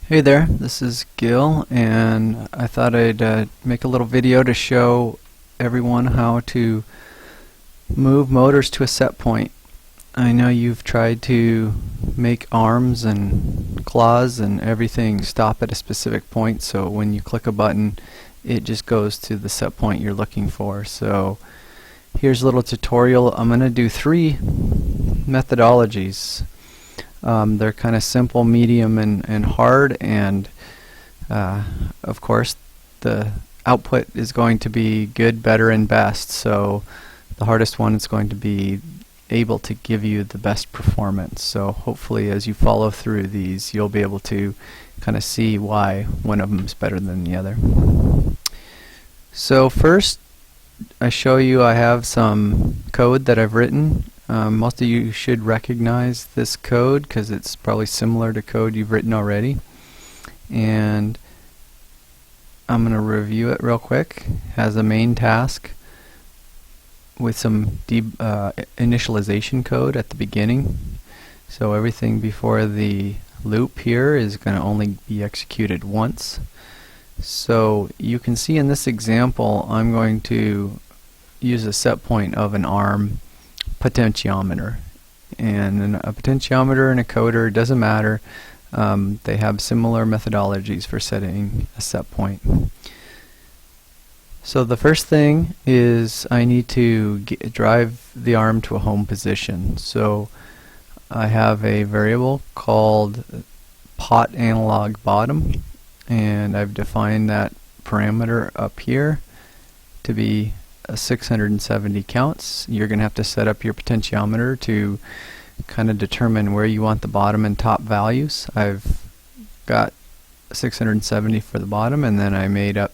Hey there, this is Gil, and I thought I'd make a little video to show everyone how to move motors to a set point. I know you've tried to make arms and claws and everything stop at a specific point, so when you click a button it just goes to the set point you're looking for. So here's a little tutorial. I'm going to do 3 methodologies. They're kind of simple, medium, and hard, and of course the output is going to be good, better, and best. So the hardest one is going to be able to give you the best performance. So hopefully as you follow through these you'll be able to kind of see why one of them is better than the other. So first I show you I have some code that I've written. Most of you should recognize this code because it's probably similar to code you've written already, and I'm going to review it real quick. It has a main task with some initialization code at the beginning, so everything before the loop here is going to only be executed once. So you can see in this example I'm going to use a set point of an arm potentiometer, and a potentiometer and a coder, doesn't matter, they have similar methodologies for setting a set point. So the first thing is I need to drive the arm to a home position. So I have a variable called pot analog bottom, and I've defined that parameter up here to be 670 counts. You're going to have to set up your potentiometer to kind of determine where you want the bottom and top values. I've got 670 for the bottom, and then I made up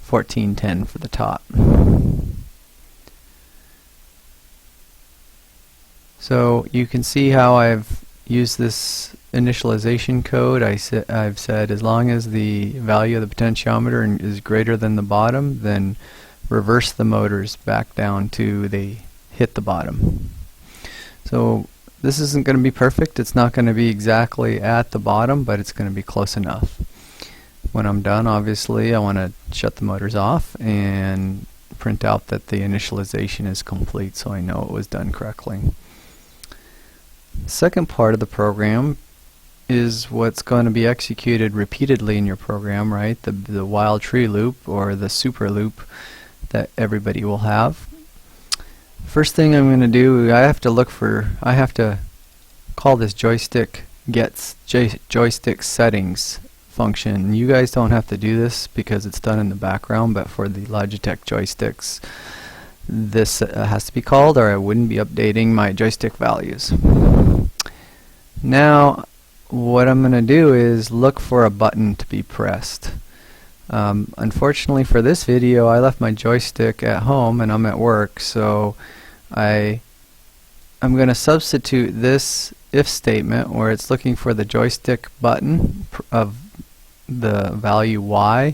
1410 for the top. So you can see how I've used this initialization code. I've said as long as the value of the potentiometer is greater than the bottom, then reverse the motors back down to they hit the bottom. So this isn't going to be perfect. It's not going to be exactly at the bottom, but it's going to be close enough. When I'm done, obviously I want to shut the motors off and print out that the initialization is complete so I know it was done correctly. The second part of the program is what's going to be executed repeatedly in your program, right? The while tree loop, or the super loop that everybody will have. First thing I'm going to do, I have to call this joystick gets joystick settings function. You guys don't have to do this because it's done in the background, but for the Logitech joysticks this has to be called, or I wouldn't be updating my joystick values. Now what I'm going to do is look for a button to be pressed. Unfortunately for this video I left my joystick at home and I'm at work, so I'm going to substitute this if statement where it's looking for the joystick button of the value Y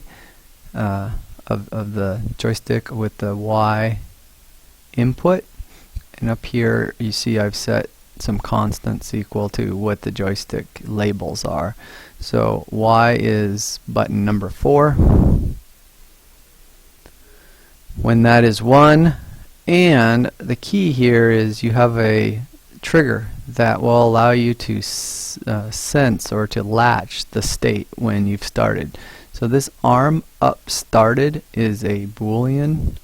of the joystick with the Y input, and up here you see I've set some constants equal to what the joystick labels are. So Y is button number 4. When that is 1, and the key here is you have a trigger that will allow you to sense or to latch the state when you've started. So this arm up started is a Boolean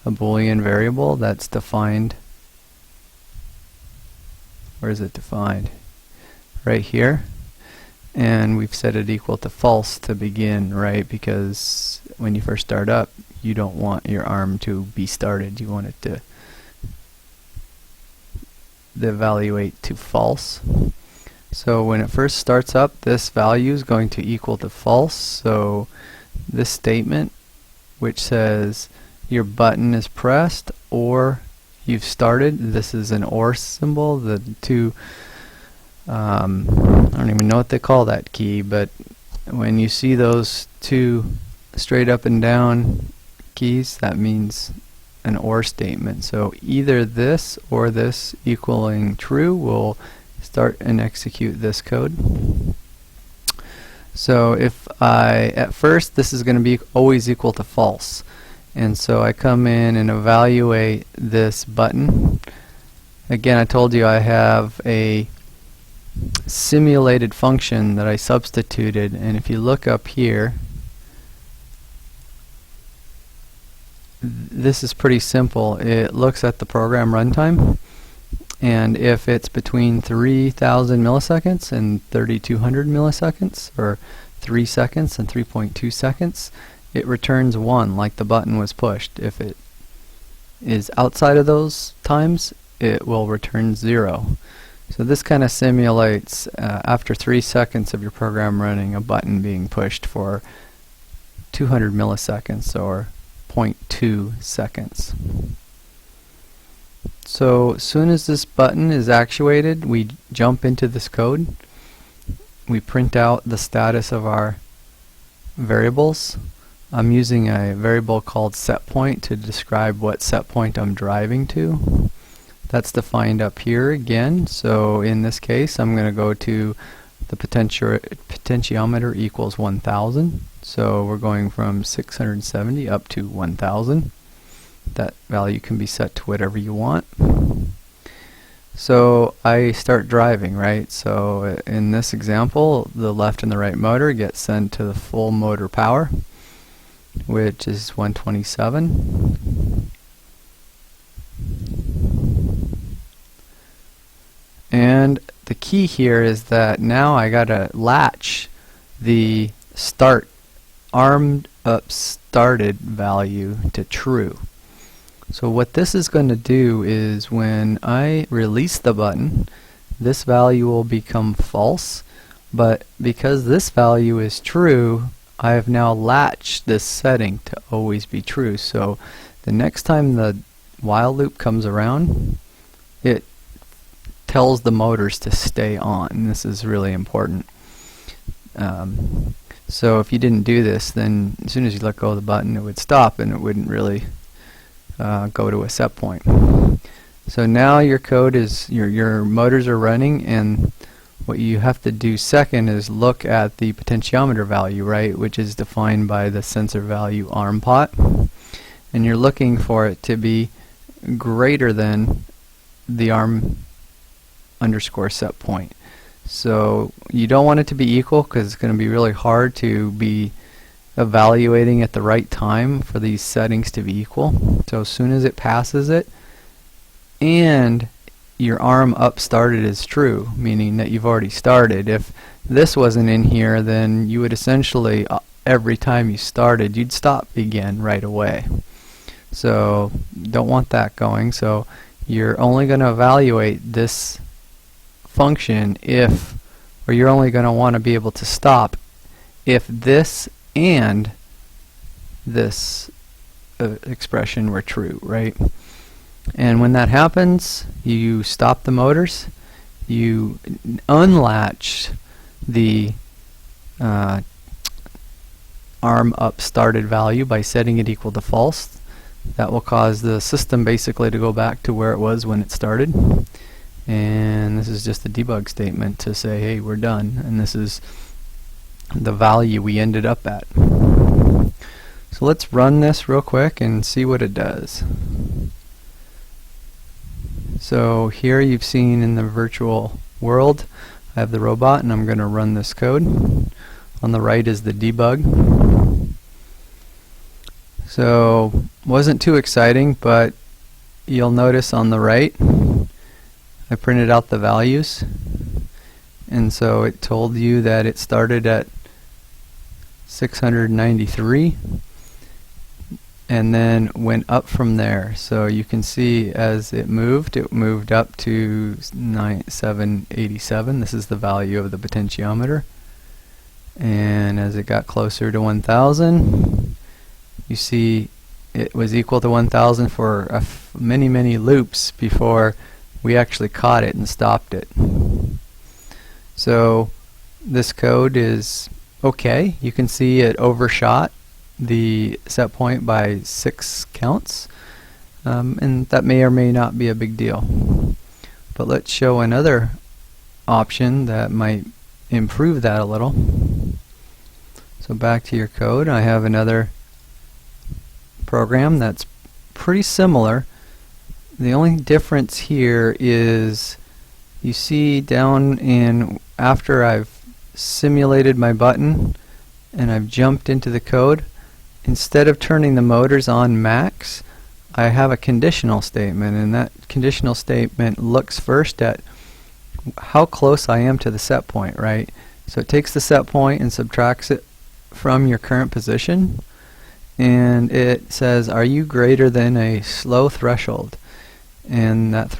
variable that's defined. Where is it defined? Right here. And we've set it equal to false to begin, right? Because when you first start up, you don't want your arm to be started. You want it to evaluate to false. So when it first starts up, this value is going to equal to false. So this statement, which says your button is pressed or you've started, this is an OR symbol. The two I don't even know what they call that key, but when you see those two straight up and down keys, that means an OR statement. So either this or this equaling true will start and execute this code. So if at first this is going to be always equal to false, and so I come in and evaluate this button. Again, I told you I have a simulated function that I substituted, and if you look up here, this is pretty simple. It looks at the program runtime, and if it's between 3,000 milliseconds and 3,200 milliseconds, or 3 seconds and 3.2 seconds, it returns 1, like the button was pushed. If it is outside of those times, it will return 0. So this kind of simulates after 3 seconds of your program running, a button being pushed for 200 milliseconds or 0.2 seconds. So as soon as this button is actuated, we jump into this code. We print out the status of our variables. I'm using a variable called setpoint to describe what setpoint I'm driving to. That's defined up here again. So in this case, I'm going to go to the potentiometer equals 1000. So we're going from 670 up to 1000. That value can be set to whatever you want. So I start driving, right? So in this example, the left and the right motor get sent to the full motor power, which is 127. And the key here is that now I gotta latch the start armed up started value to true. So what this is going to do is when I release the button, this value will become false, but because this value is true, I have now latched this setting to always be true. So the next time the while loop comes around, it tells the motors to stay on, and this is really important. So if you didn't do this, then as soon as you let go of the button, it would stop and it wouldn't really go to a set point. So now your code is, your motors are running, and what you have to do second is look at the potentiometer value, right, which is defined by the sensor value arm pot, and you're looking for it to be greater than the arm underscore set point. So you don't want it to be equal, because it's going to be really hard to be evaluating at the right time for these settings to be equal. So as soon as it passes it and your arm up started is true, meaning that you've already started. If this wasn't in here, then you would essentially every time you started, you'd stop again right away. So don't want that going. So you're only going to evaluate this function if, or you're only going to want to be able to stop if this and this expression were true, right? And when that happens, you stop the motors, you unlatch the arm up started value by setting it equal to false. That will cause the system basically to go back to where it was when it started. And this is just a debug statement to say, hey, we're done, and this is the value we ended up at. So let's run this real quick and see what it does. So here you've seen in the virtual world, I have the robot and I'm going to run this code. On the right is the debug. So wasn't too exciting, but you'll notice on the right I printed out the values, and so it told you that it started at 693 and then went up from there. So you can see as it moved up to 787. This is the value of the potentiometer. And as it got closer to 1000, you see it was equal to 1000 for many loops before we actually caught it and stopped it. So this code is okay. You can see it overshot the set point by 6 counts, and that may or may not be a big deal. But let's show another option that might improve that a little. So back to your code, I have another program that's pretty similar. The only difference here is you see down in after I've simulated my button and I've jumped into the code, instead of turning the motors on max, I have a conditional statement, and that conditional statement looks first at how close I am to the set point, right? So it takes the set point and subtracts it from your current position, and it says, are you greater than a slow threshold? And that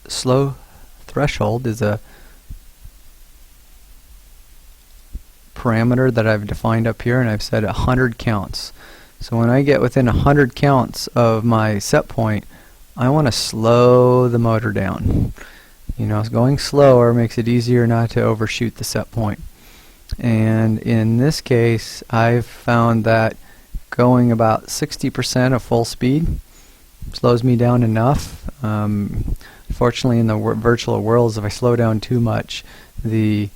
slow threshold is a parameter that I've defined up here, and I've said 100 counts. So when I get within 100 counts of my set point, I want to slow the motor down. You know, going slower makes it easier not to overshoot the set point. And in this case, I've found that going about 60% of full speed slows me down enough. Unfortunately, in the virtual worlds, if I slow down too much, the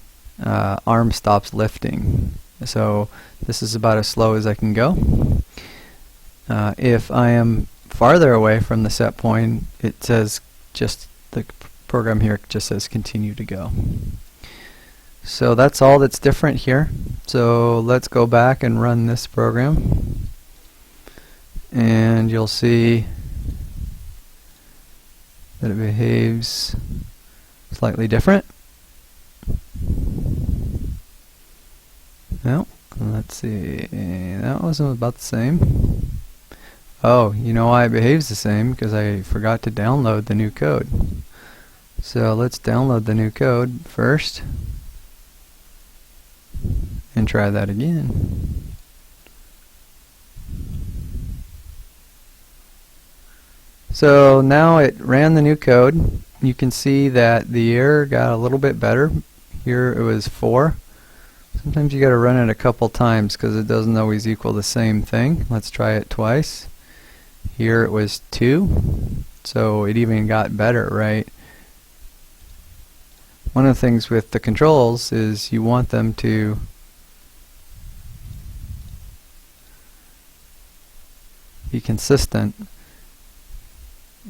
arm stops lifting. So this is about as slow as I can go. If I am farther away from the set point, it says just the program here just says continue to go. So that's all that's different here. So let's go back and run this program, and you'll see that it behaves slightly different. No, let's see, that was about the same. Oh, you know why it behaves the same? Because I forgot to download the new code. So let's download the new code first and try that again. So now it ran the new code. You can see that the error got a little bit better. Here it was 4. Sometimes you got to run it a couple times because it doesn't always equal the same thing. Let's try it twice. Here it was 2, so it even got better, right? One of the things with the controls is you want them to be consistent.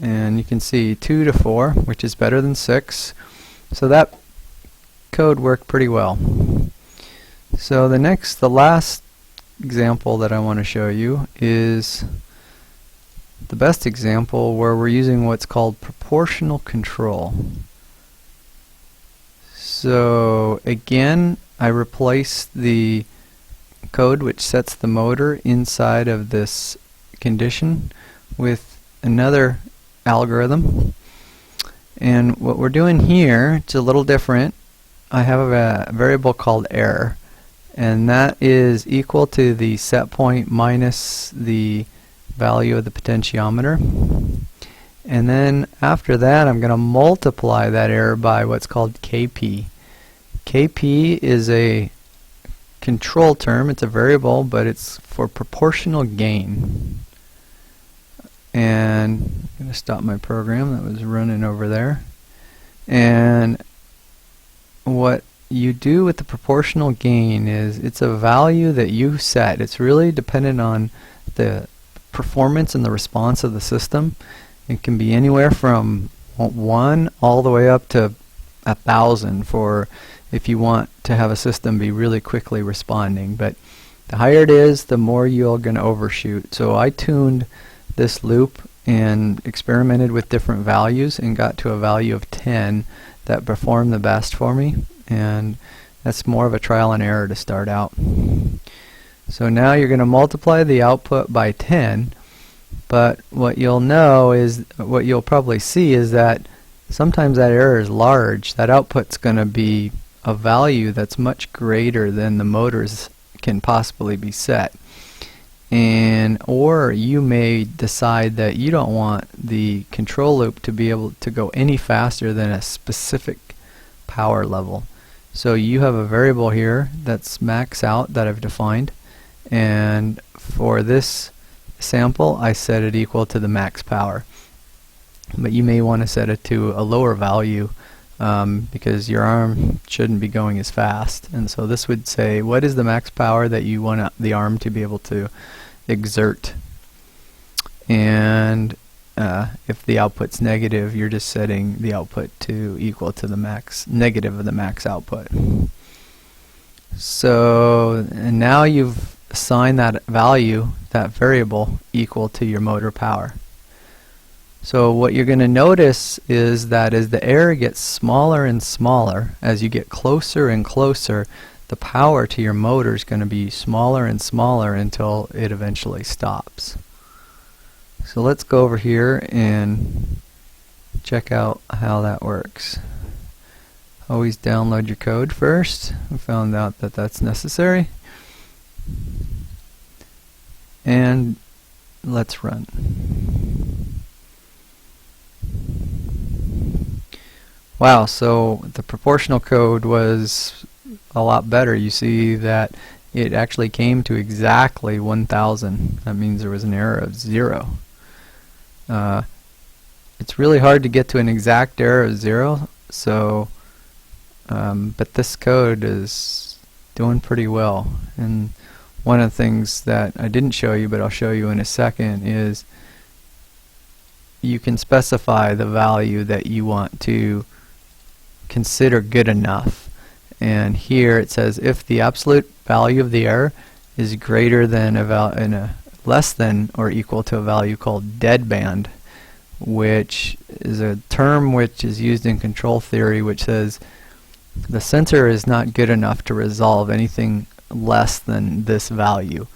And you can see 2 to 4, which is better than 6. So that code worked pretty well. So the last example that I want to show you is the best example where we're using what's called proportional control. So again, I replaced the code which sets the motor inside of this condition with another algorithm. And what we're doing here, it's a little different. I have a variable called error, and that is equal to the set point minus the value of the potentiometer. And then after that, I'm going to multiply that error by what's called KP. KP is a control term. It's a variable, but it's for proportional gain. And I'm going to stop my program that was running over there. And what you do with the proportional gain is it's a value that you set. It's really dependent on the performance and the response of the system. It can be anywhere from 1 all the way up to 1,000 for if you want to have a system be really quickly responding. But the higher it is, the more you're going to overshoot. So I tuned this loop and experimented with different values and got to a value of 10 that performed the best for me. And that's more of a trial and error to start out. So now you're going to multiply the output by 10, but what you'll know is, what you'll probably see is that sometimes that error is large. That output's going to be a value that's much greater than the motors can possibly be set. And or you may decide that you don't want the control loop to be able to go any faster than a specific power level. So you have a variable here that's max out that I've defined, and for this sample I set it equal to the max power. But you may want to set it to a lower value because your arm shouldn't be going as fast. And so this would say, what is the max power that you want the arm to be able to exert? And if the output's negative, you're just setting the output to equal to the max negative of the max output. So and now you've assigned that value, that variable, equal to your motor power. So what you're going to notice is that as the error gets smaller and smaller, as you get closer and closer, the power to your motor is going to be smaller and smaller until it eventually stops. So let's go over here and check out how that works. Always download your code first. We found out that that's necessary. And let's run. Wow, so the proportional code was a lot better. You see that it actually came to exactly 1000. That means there was an error of 0. It's really hard to get to an exact error of 0, so but this code is doing pretty well. And one of the things that I didn't show you, but I'll show you in a second, is you can specify the value that you want to consider good enough. And here it says if the absolute value of the error is greater than less than or equal to a value called deadband, which is a term which is used in control theory, which says the sensor is not good enough to resolve anything less than this value.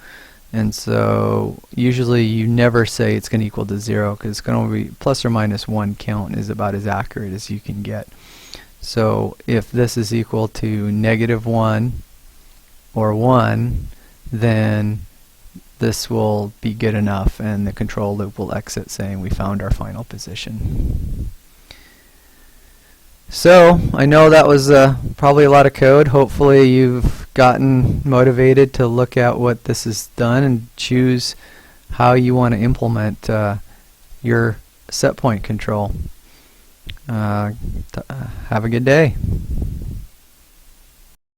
And so usually you never say it's going to equal to 0, because it's going to be plus or minus 1 count is about as accurate as you can get. So if this is equal to -1 or 1, then this will be good enough and the control loop will exit saying we found our final position. So I know that was probably a lot of code. Hopefully you've gotten motivated to look at what this has done and choose how you want to implement your set point control. Have a good day.